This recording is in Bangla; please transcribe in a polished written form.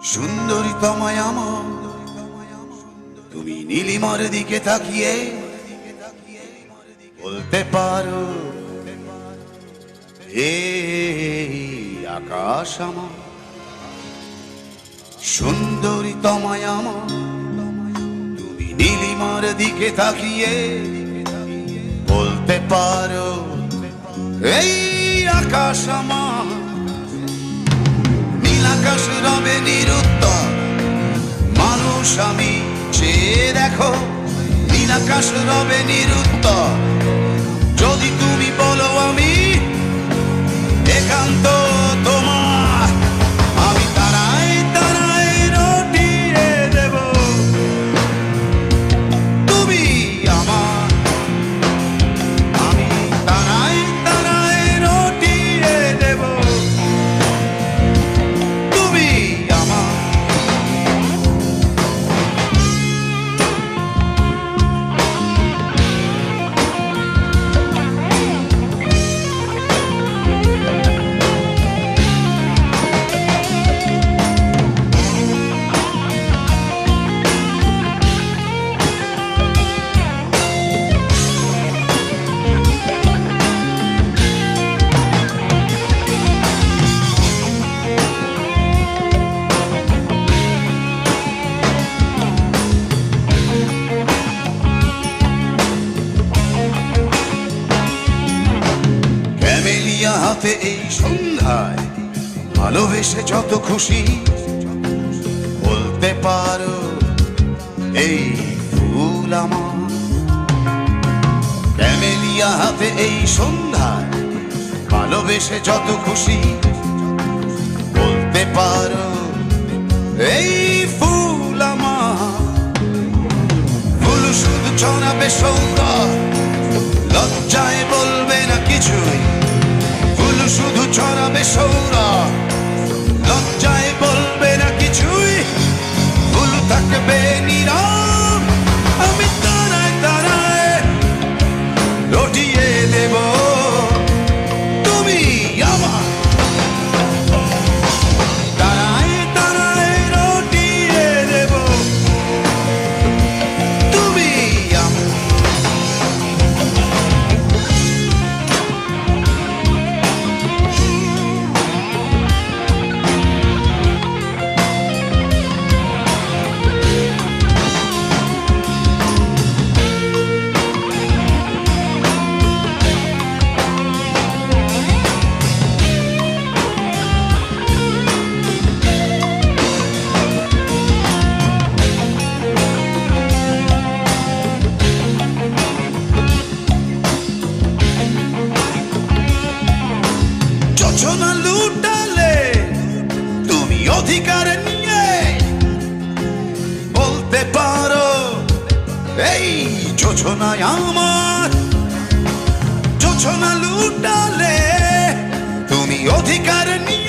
সুন্দরী তোমায় আমার, তুমি নীলিমার দিকে তাকিয়ে বলতে পারো এই আকাশ আমার। সুন্দরী তোমায় আমার, তুমি নীলিমার দিকে তাকিয়ে বলতে পারো এই আকাশ আমার। নীল আকাশ রবে নিরুত্তর, মানুষ আমি চেয়ে দেখো। নীল আকাশ রবে নিরুত্তর, যদি তুমি বলো আমি একান্ত তোমার। আমি তারাই তারাই রটিয়ে দেব, তুমি আমার। আমি তারাই তারাই রটিয়ে দেব, তুমি আমার। হাতে এই সন্ধ্যায় ভালোবেসে যত খুশি বলতে পারো এই ফুল আমার। ক্যামেলিয়া হাতে এই সন্ধ্যায় ভালোবেসে যত খুশি বলতে পারো এই ফুল আমার। ফুল শুধু ছড়াবে সৌন্দর্য, লজ্জায় বলবে না কিছুই। শুধু ছড়াবে সৌরভ, লজ্জায় বলবে না কিছুই। ফুল থাকবে নীরব, আমি তারায় তারায় রটিয়ে দেব, তুমি আমার। তারায় তারায় রটিয়ে দেব, তুমি আমার। যোজনা লুটালে তুমি অধিকার নিয়ে বলতে পারো এই যোজনায় আমার। যোজনা লুটালে তুমি অধিকার নিয়ে